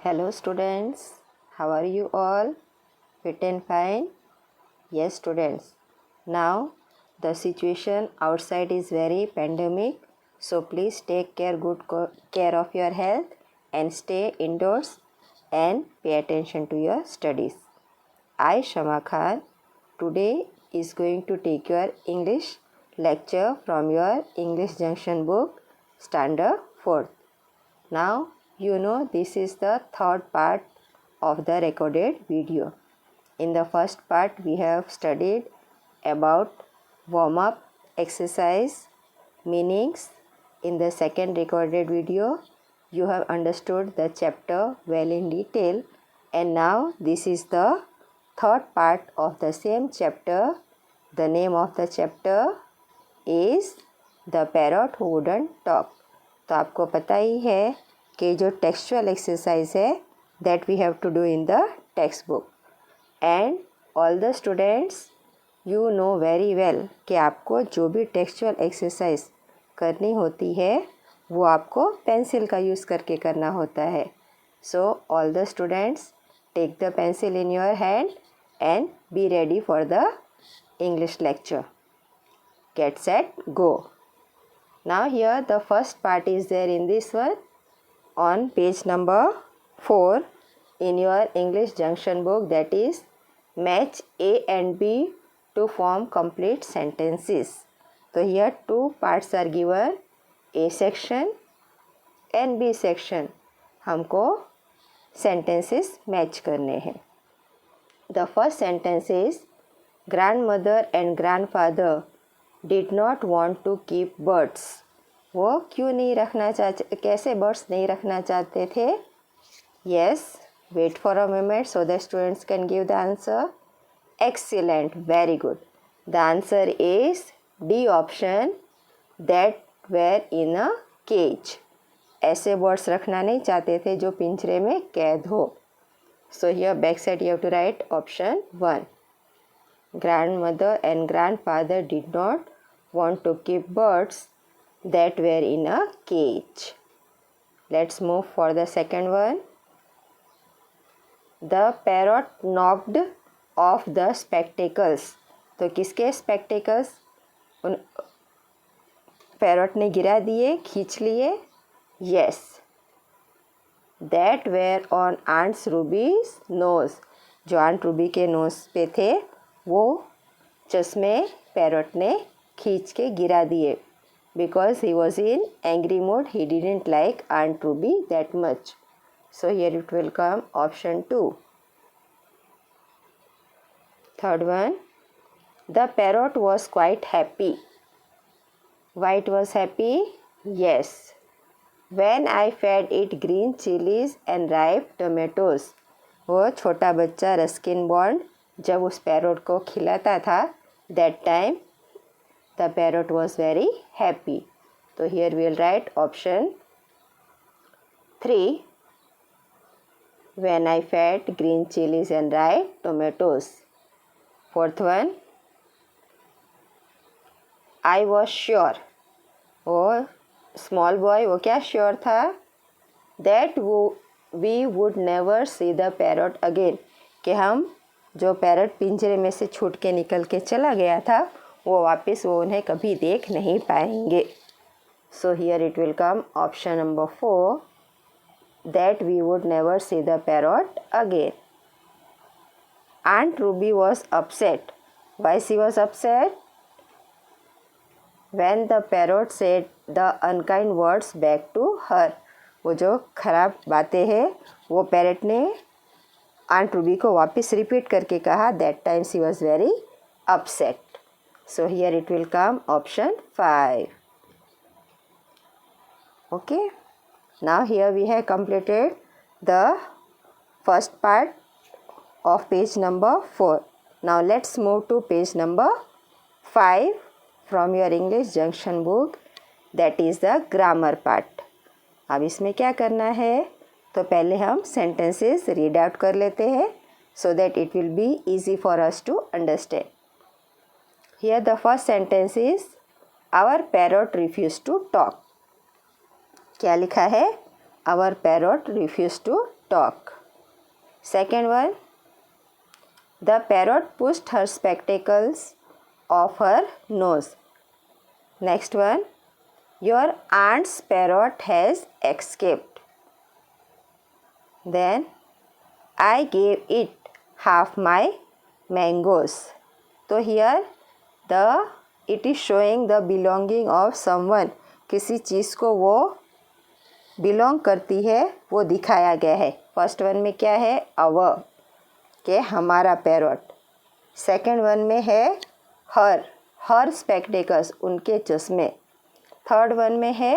Hello students, how are you all? Fit and fine? Yes students. Now the situation outside is very pandemic, so please take care of your health and stay indoors and pay attention to your studies. I Shama Khan today is going to take your English lecture from your English Junction book standard 4th. Now you know this is the third part of the recorded video. In the first part we have studied about warm-up exercise meanings. In the second recorded video you have understood the chapter well in detail, and now this is the third part of the same chapter. The name of the chapter is The Parrot Who Wouldn't Talk. तो आपको पता ही है कि जो textual exercise है that we have to do in the text book, and all the students you know very well कि आपको जो भी टेक्सचुअल एक्सरसाइज करनी होती है वो आपको पेंसिल का यूज़ करके करना होता है. So all the students take the pencil in your hand and be ready for the English lecture. Get set, go. Now here the first part is there in this one on page number 4 in your English Junction book, that is match A and B to form complete sentences. So here two parts are given, A section and B section. हमको sentences match करने हैं. The first sentence is grandmother and grandfather did not want to keep birds. वो क्यों नहीं रखना चाहते, कैसे birds नहीं रखना चाहते थे? Yes, wait for a moment so the students can give the answer. Excellent, very good. The answer is D option, that were in a cage. ऐसे बर्ड्स रखना नहीं चाहते थे जो पिंजरे में कैद हो. So here back side you have to write option 1. Grandmother and grandfather did not want to keep birds that were in a cage. Let's move for the second one. The parrot knocked off the spectacles. तो किसके spectacles? उन parrot ने गिरा दिए, खींच लिए. Yes. That were on Aunt Ruby's nose. जो aunt Ruby के नोज पे थे वो चश्मे पैरट ने खींच के गिरा दिए. Because he was in angry mood, he didn't like aunt Ruby that much. So here it will come option 2. Third one, the parrot was quite happy. Why it was happy? Yes, when I fed it green chillies and ripe tomatoes. वो छोटा बच्चा Ruskin bond जब उस parrot को खिलाता था, that time the parrot was very happy. तो here we will write option 3. When I fed green chillies and ripe tomatoes. Fourth one, I was sure. वो स्मॉल बॉय वो क्या श्योर था? That we would never see the parrot again. कि हम जो parrot पिंजरे में से छूट के निकल के चला गया था वो वापस वो उन्हें कभी देख नहीं पाएंगे. So here it will come option number 4, that we would never see the parrot again. Aunt Ruby was upset. Why she was upset? When the parrot said the unkind words back to her. वो जो खराब बातें हैं वो parrot ने aunt Ruby को वापस repeat करके कहा, that time she was very upset. So here it will come option 5. Okay, now here we have completed the first part of page number 4. Now let's move to page number 5 from your English Junction book, that is the grammar part. अब इसमें क्या करना है, तो पहले हम sentences read out कर लेते हैं so that it will be easy for us to understand. Here the first sentence is our parrot refused to talk. क्या लिखा है? Our parrot refused to talk. Second one, the parrot pushed her spectacles off her nose. Next one, your aunt's parrot has escaped. Then, I gave it half my mangoes. So here it is showing the belonging of someone. किसी चीज़ को वो belong करती है वो दिखाया गया है. First one में क्या है, अवर के हमारा पैरट. सेकंड वन में है हर स्पेक्टेकल्स उनके चश्मे. थर्ड वन में है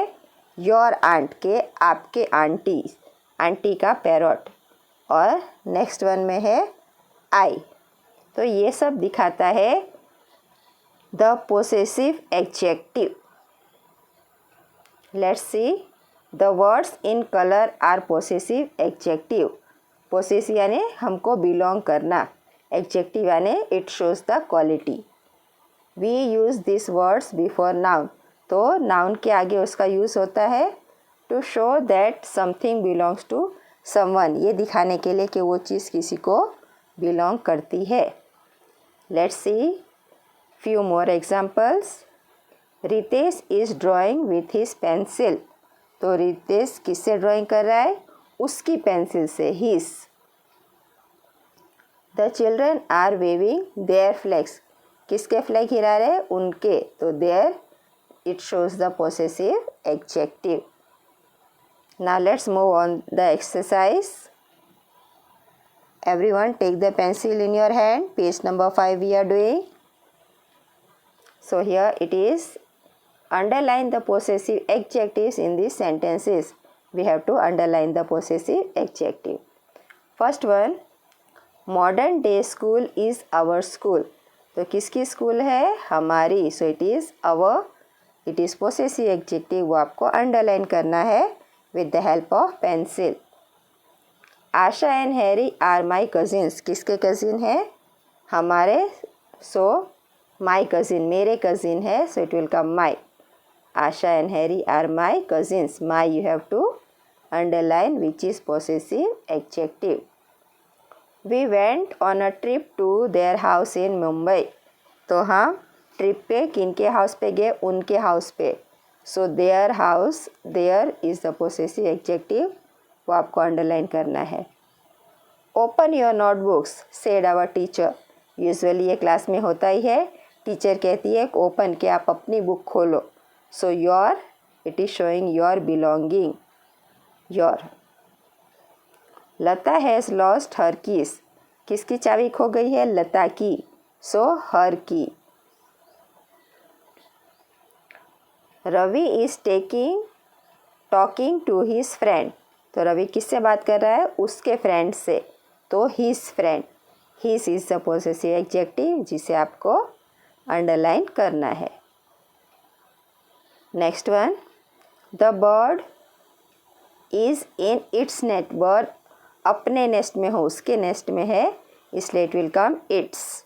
योर आंट के आपके आंटी का पैरट. और नेक्स्ट वन में है आई. तो ये सब दिखाता है the possessive adjective. Let's see the words in colour are possessive adjective. Possessive यानी हमको बिलोंग करना, एडजेक्टिव यानी it shows the quality. We use this words before noun. तो नाउन के आगे उसका यूज़ होता है to show that something belongs to someone. ये दिखाने के लिए कि वो चीज़ किसी को बिलोंग करती है. Let's see few more examples. Ritesh is drawing with his pencil. तो रितेश किससे ड्राइंग कर रहा है, उसकी पेंसिल से, his. The children are waving their flags. किसके फ्लैग हिला रहे, उनके. तो there it shows the possessive adjective. Now let's move on the exercise. Everyone take the pencil in your hand. Page number 5 we are doing. So here it is. Underline the possessive adjectives in these sentences. We have to underline the possessive adjective. First one, modern day school is our school. तो किसकी school है, हमारी. So it is our. It is possessive adjective. वो आपको underline करना है with the help of pencil. Asha and Harry are my cousins. किसके cousin है, हमारे. So my cousin मेरे cousin है. So it will come my. Asha and Harry are my cousins. My you have to underline which is possessive adjective. We went on a trip to their house in Mumbai. तो हम trip पे किनके house पे गए, उनके house पे. So their house, their is the possessive adjective. वो आपको अंडरलाइन करना है. Open your notebooks said our teacher. Usually ये क्लास में होता ही है. टीचर कहती है ओपन के आप अपनी बुक खोलो. So your, it is showing your belonging, your. Lata has lost her keys. किसकी चाबी खो गई है, लता की. सो हर की. Ravi is talking to his friend. तो रवि किससे बात कर रहा है, उसके फ्रेंड से. तो his friend, his is the possessive adjective जिसे आपको अंडरलाइन करना है. Next one, the bird is in its net. Bird अपने नेस्ट में हो, उसके नेस्ट में है, इसलिए it will come it's.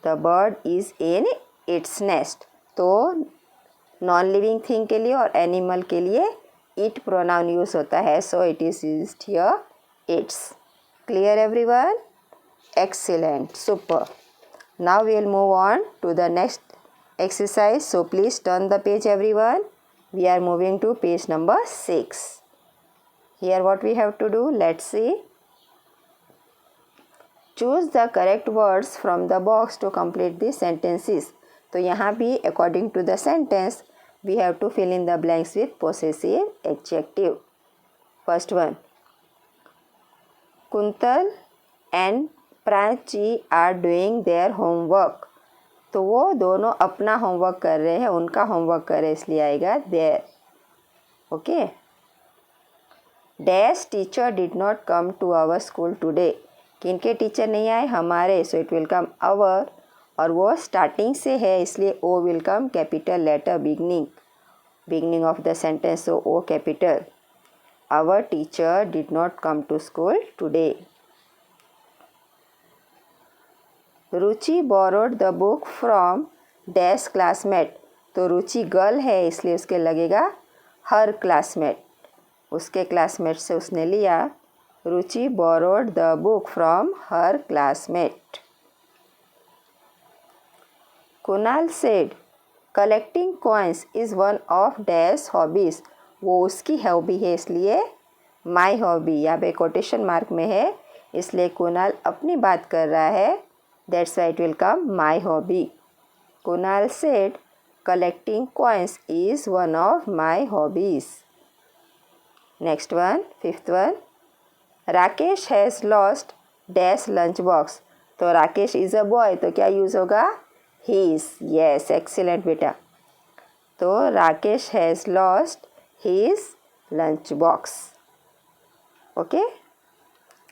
The bird is in its nest. तो नॉन लिविंग थिंग के लिए और एनिमल के लिए इट प्रोनाउन यूज होता है. So it is used here its. Clear everyone? Excellent, super. Now we will move on to the next exercise. So please turn the page everyone. We are moving to page number 6. Here what we have to do, let's see. Choose the correct words from the box to complete the sentences. तो यहाँ भी according to the sentence we have to fill in the blanks with possessive adjective. First one, Kuntal and Prachi are doing their homework. तो वो दोनों अपना homework कर रहे हैं, उनका होमवर्क कर रहे हैं, इसलिए आएगा there. Okay. Dash teacher did not come to our school today. किनके टीचर नहीं आए, हमारे. So it will come our. और वो स्टार्टिंग से है इसलिए O will come capital letter beginning of the sentence. So O capital. Our teacher did not come to school today. Ruchi borrowed the book from dash classmate. तो Ruchi girl है इसलिए उसके लगेगा हर क्लासमेट. उसके क्लासमेट से उसने लिया। रुचि borrowed the book from her classmate. Kunal said, collecting coins is one of dash hobbies. वो उसकी हॉबी है, इसलिए माई हॉबी यहाँ पे कोटेशन मार्क में है, इसलिए कुणाल अपनी बात कर रहा है. That's why it will come my hobby. Kunal said collecting coins is one of my hobbies. Next one, fifth one. Rakesh has lost dash lunch box. तो राकेश इज़ अ बॉय, तो क्या यूज़ होगा? हीज़. यस, एक्सीलेंट बेटा. तो Rakesh has lost his lunch box. Okay,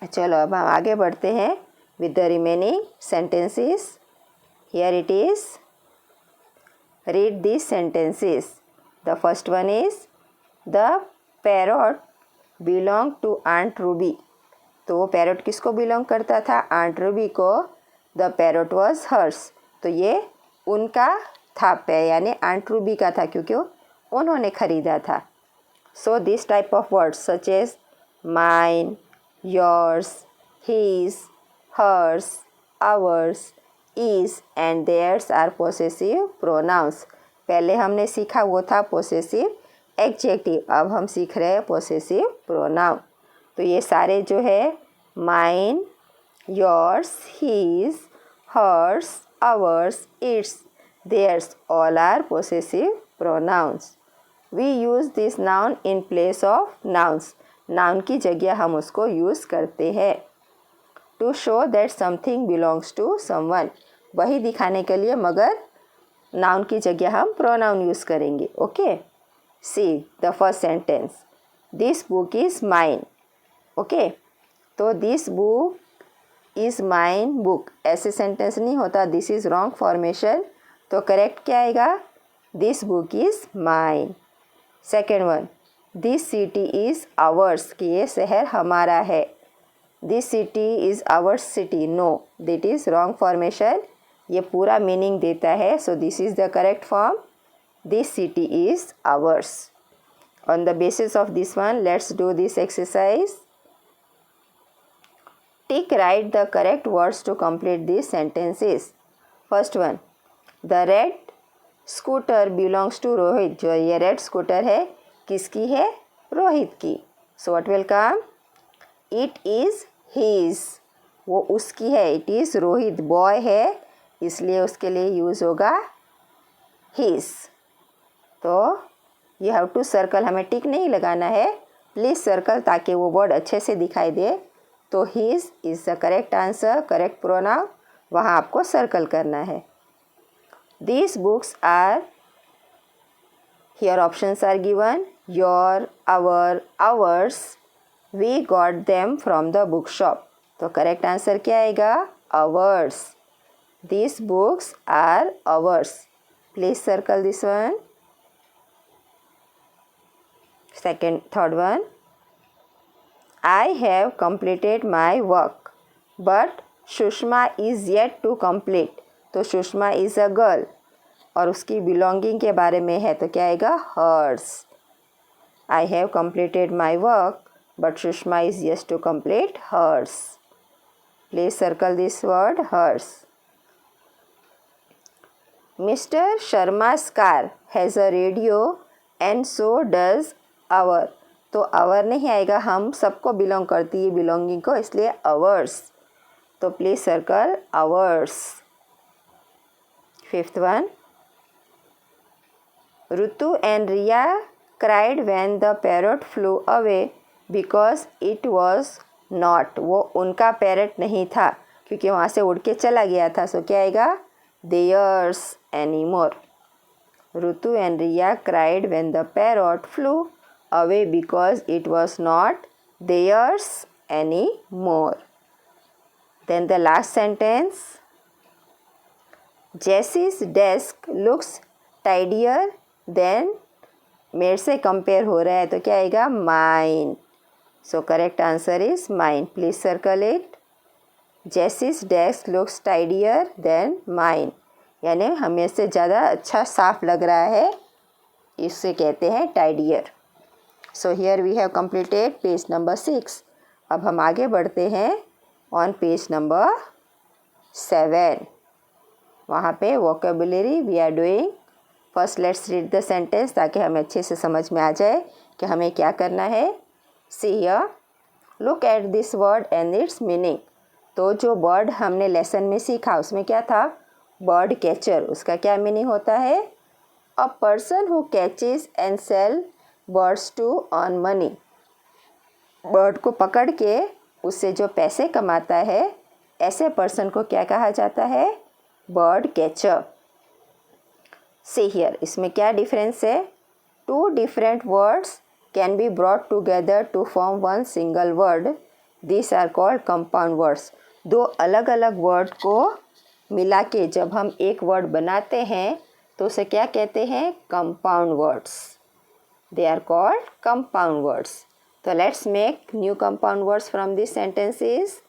चलो अब हम आगे बढ़ते हैं with the remaining sentences. Here it is. Read these sentences. The first one is, the parrot belonged to Aunt Ruby. तो वो पैरट किसको बिलोंग करता था? आंट रूबी को. The parrot was hers. तो ये उनका था, यानी आंट रूबी का था, क्योंकि उन्होंने खरीदा था. So this type of words such as mine, yours, his, hers, ours, is and theirs are possessive pronouns. पहले हमने सीखा वो था possessive adjective, अब हम सीख रहे हैं possessive pronoun. तो ये सारे जो है mine, yours, his, hers, ours, its, theirs all are possessive pronouns. We use this noun in place of nouns. noun की जगह हम उसको यूज़ करते हैं. To show that something belongs to someone. वही दिखाने के लिए, मगर नाउन की जगह हम प्रोनाउन यूज़ करेंगे. Okay, see the first sentence. This book is mine. Okay, तो this book is mine book ऐसे सेंटेंस नहीं होता. This is wrong formation. तो करेक्ट क्या आएगा? This book is mine. Second one, this city is ours. कि ये शहर हमारा है. This city is hours city. No, that is wrong formation. ये पूरा मीनिंग देता है. So this is the correct form. This city is ours. On the basis of this one, let's do this exercise. Tick right the correct words to complete this sentences. First one, the red scooter belongs to Rohit. जो ये red scooter है किसकी है? रोहित की. So what will come? It is his. वो उसकी है. It is Rohit boy है, इसलिए उसके लिए यूज़ होगा हीज़. तो यू हैव टू सर्कल. हमें टिक नहीं लगाना है, प्लीज़ सर्कल, ताकि वो वर्ड अच्छे से दिखाई दे. तो his is the correct answer, correct pronoun. वहाँ आपको सर्कल करना है. These books are, here options are given. Your, our, ours. We got them from the book shop. तो करेक्ट आंसर क्या आएगा? Ours. These books are ours. Please circle this one. Third one. I have completed my work, but Shushma is yet to complete. तो Sushma is a girl और उसकी belonging के बारे में है, तो क्या आएगा? hers. I have completed my work, but Shushma is yet to complete hers. Please circle this word, hers. Mr. Sharma's car has a radio and so does our. तो our नहीं आएगा, हम सबको बिलोंग करती है बिलोंगिंग को, इसलिए ours. तो please circle ours. Fifth one, Rutu and Riya cried when the parrot flew away because it was not. वो उनका पैरट नहीं था क्योंकि वहाँ से उड़ के चला गया था. सो क्या आएगा? theirs anymore. Rutu and Riya cried when the parrot flew away because it was not theirs anymore. Then the last sentence. Jessie's desk looks tidier than. मेरे से कंपेयर हो रहा है, तो क्या आएगा? mine. So correct answer is mine. Please circle it. Jessie's desk looks tidier than mine. यानी हमें से ज़्यादा अच्छा साफ लग रहा है, इससे कहते हैं tidier. So here we have completed page number 6. अब हम आगे बढ़ते हैं ऑन पेज नंबर 7. वहाँ पे vocabulary we are doing. First let's read the sentence ताकि हमें अच्छे से समझ में आ जाए कि हमें क्या करना है. See here, look at this word and it's meaning. तो जो वर्ड हमने लेसन में सीखा उसमें क्या था, बर्ड कैचर. उसका क्या मीनिंग होता है, a person who catches and sell birds to earn money. Bird को पकड़ के उससे जो पैसे कमाता है ऐसे पर्सन को क्या कहा जाता है, बर्ड कैचर. सी हियर, इसमें क्या डिफरेंस है. Two different words can be brought together to form one single word. This are called compound words. दो अलग अलग वर्ड को मिला के जब हम एक वर्ड बनाते हैं तो उसे क्या कहते हैं, compound words. They are called compound words. तो let's make new compound words from this sentences.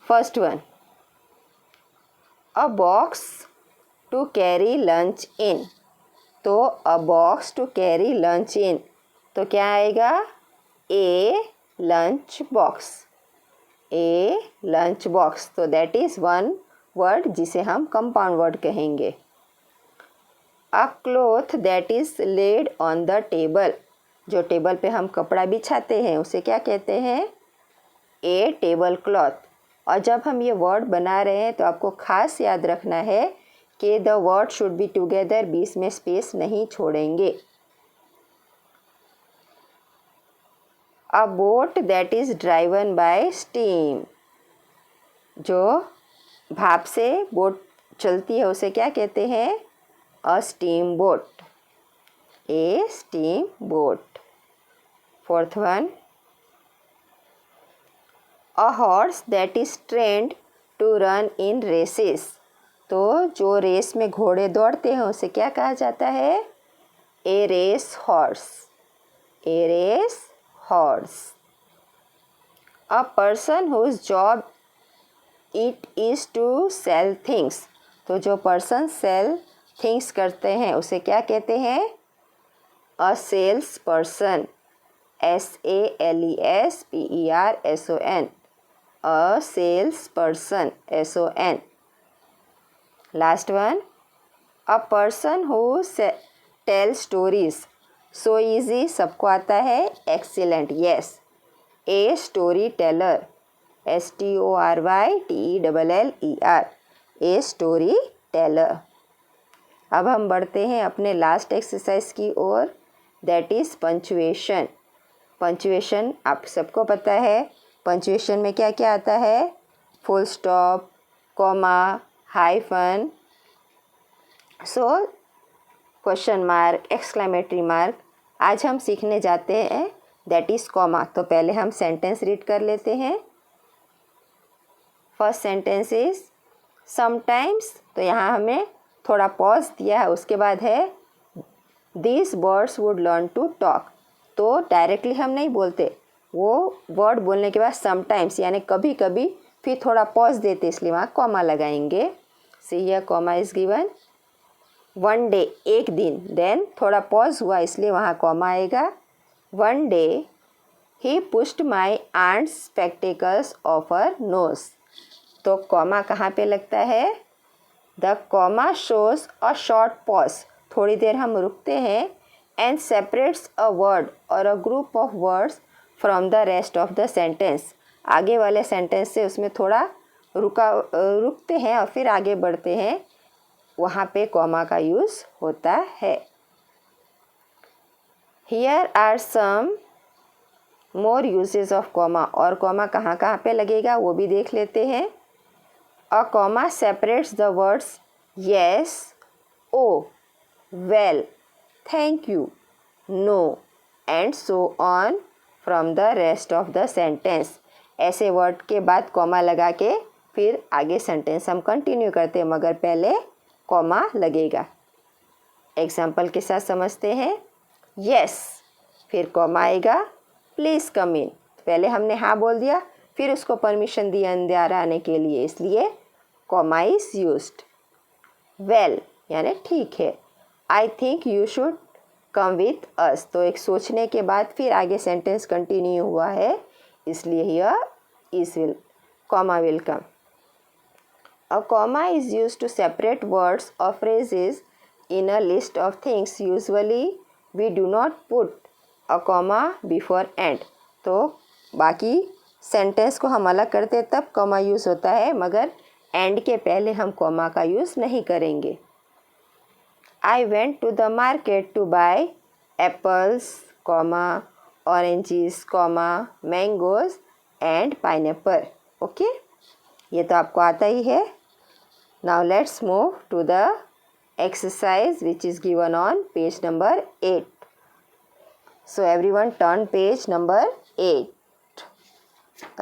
First one, a box to carry lunch in. तो a box to carry lunch in, तो क्या आएगा, a lunch box. A lunch box. तो that is one word जिसे हम compound word कहेंगे. A cloth that is laid on the table. जो table पे हम कपड़ा बिछाते हैं उसे क्या कहते हैं, ए टेबल क्लॉथ. और जब हम ये वर्ड बना रहे हैं तो आपको खास याद रखना है कि the word should be together, बीच में स्पेस नहीं छोड़ेंगे. A boat that is driven by steam. जो भाप से बोट चलती है उसे क्या कहते हैं, a steam boat. A steam boat. Fourth one, a horse that is trained to run in races. तो जो रेस में घोड़े दौड़ते हैं उसे क्या कहा जाता है, a race horse. A race horse. A person whose job it is to sell things. तो जो पर्सन सेल थिंग्स करते हैं उसे क्या कहते हैं, a sales person. SALESPERSON. A sales person, SON. Last one, a person who tell stories. So easy, सबको आता है, excellent, yes. A story teller. STORYTELLER. A story teller. अब हम बढ़ते हैं अपने लास्ट एक्सरसाइज की ओर, दैट इज़ पंचुएशन. पंचुएशन आप सबको पता है. पंचुएशन में क्या क्या आता है, full stop, comma, hyphen, so question mark, exclamatory mark. आज हम सीखने जाते हैं दैट इज़ कॉमा. तो पहले हम सेंटेंस रीड कर लेते हैं. First sentence is sometimes. तो यहाँ हमें थोड़ा पॉज दिया है. उसके बाद है this birds would learn to talk. तो डायरेक्टली हम नहीं बोलते, वो वर्ड बोलने के बाद समटाइम्स यानी कभी कभी, फिर थोड़ा पॉज देते इसलिए वहाँ कॉमा लगाएंगे. See here comma is given. One day, एक दिन. देन थोड़ा पॉज हुआ इसलिए वहाँ कॉमा आएगा. One day he pushed my aunt's spectacles off her nose. तो कॉमा कहाँ पे लगता है, the comma shows a short pause. थोड़ी देर हम रुकते हैं. एंड सेपरेट्स अ वर्ड और a group of words from the rest of the sentence. आगे वाले सेंटेंस से उसमें थोड़ा रुकते हैं और फिर आगे बढ़ते हैं, वहाँ पे कॉमा का यूज़ होता है. Here are some more uses of comma. और कॉमा कहाँ कहाँ पे लगेगा वो भी देख लेते हैं. A comma separates the words yes, oh, well, thank you, no and so on from the rest of the sentence. ऐसे वर्ड के बाद कॉमा लगा के फिर आगे सेंटेंस हम कंटिन्यू करते हैं, मगर पहले कॉमा लगेगा. एग्जाम्पल के साथ समझते हैं. यस, फिर कॉमा आएगा. प्लीज़ कम इन. पहले हमने हाँ बोल दिया, फिर उसको परमिशन दी अंदर आने के लिए, इसलिए कॉमा इज यूज्ड. वेल यानी ठीक है. I think you should come with us. तो एक सोचने के बाद फिर आगे सेंटेंस कंटिन्यू हुआ है, इसलिए here is will comma will come. A comma is used to separate words और phrases in a list of things. Usually we do not put a comma before and. तो बाकी सेंटेंस को हम अलग करते तब कॉमा यूज़ होता है, मगर एंड के पहले हम कॉमा का यूज़ नहीं करेंगे। I went to the market to buy apples, comma, oranges, comma, mangoes and pineapple. Okay, ये तो आपको आता ही है। Now let's move to the exercise which is given on page number 8. So everyone turn page number 8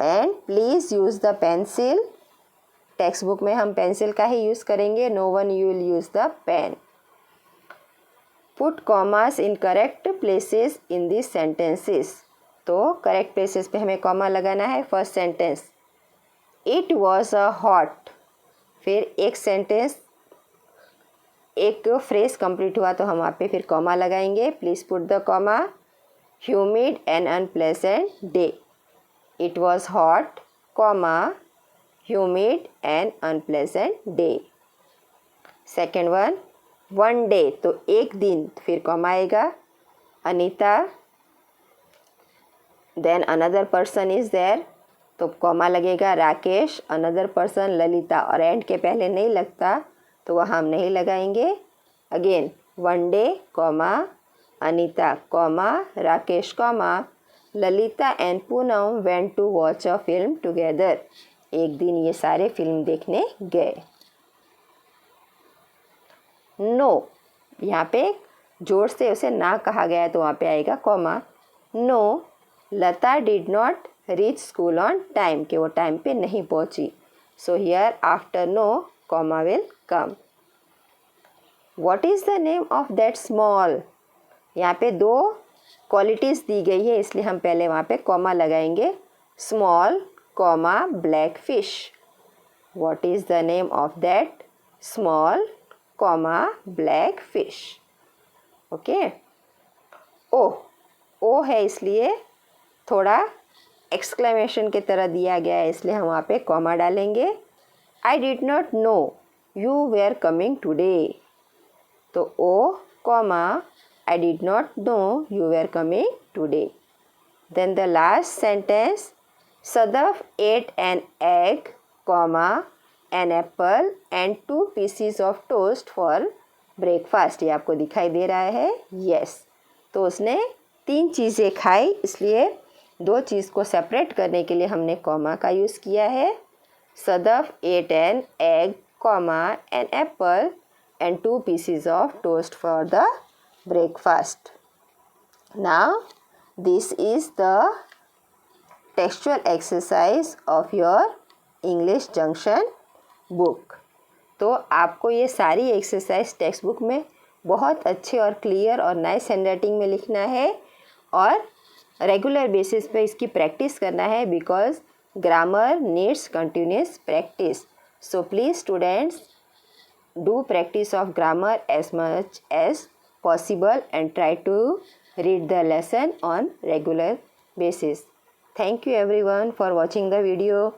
and please use the pencil. Text book में हम pencil का ही use करेंगे, no one you will use the pen. Put commas in correct places in these sentences. तो correct places पे हमें comma लगाना है। First sentence, it was a hot, फिर एक सेंटेंस एक फ्रेज कंप्लीट हुआ तो हम वहाँ पे फिर कॉमा लगाएंगे। Please put the comma. Humid and unpleasant day, it was hot, comma, humid and unpleasant day. Second one day, तो एक दिन, फिर कॉमा आएगा। Anita, then another person is there, तो कॉमा लगेगा। राकेश, अनदर पर्सन, ललिता, और एंड के पहले नहीं लगता तो वह हम नहीं लगाएंगे। Again one day, comma, Anita, comma, Rakesh, comma, Lalita and Poonam went to watch a film together, एक दिन ये सारे फिल्म देखने गए। नो, यहाँ पे जोर से उसे ना कहा गया है तो वहाँ पे आएगा comma. No, Lata did not reach school on time, कि वो टाइम पे नहीं पहुँची। So here after no comma will come. What is the name of that small, यहाँ पे दो क्वालिटीज़ दी गई है इसलिए हम पहले वहाँ पे कॉमा लगाएंगे। Small, comma, black fish. What is the name of that small, comma, black fish. Okay. Oh है इसलिए थोड़ा एक्सक्लेमेशन की तरह दिया गया है, इसलिए हम वहाँ पे कॉमा डालेंगे। I did not know you were coming today, तो oh, comma, I did not know you were coming today. Then the last sentence, Sadaf ate an egg, comma, an apple and 2 pieces of toast for breakfast. ये आपको दिखाई दे रहा है, yes. तो उसने 3 चीज़ें खाई, इसलिए 2 चीज़ को सेपरेट करने के लिए हमने कॉमा का यूज़ किया है। Sadaf ate an egg, comma, an apple and 2 pieces of toast for the breakfast. Now this is the textual exercise of your English junction book. तो आपको ये सारी एक्सरसाइज टेक्स्ट बुक में बहुत अच्छे और क्लियर और नाइस हैंडराइटिंग में लिखना है और रेगुलर बेसिस पे इसकी प्रैक्टिस करना है, because grammar needs continuous practice. So please students, do practice of grammar as much as possible and try to read the lesson on regular basis. Thank you everyone for watching the video.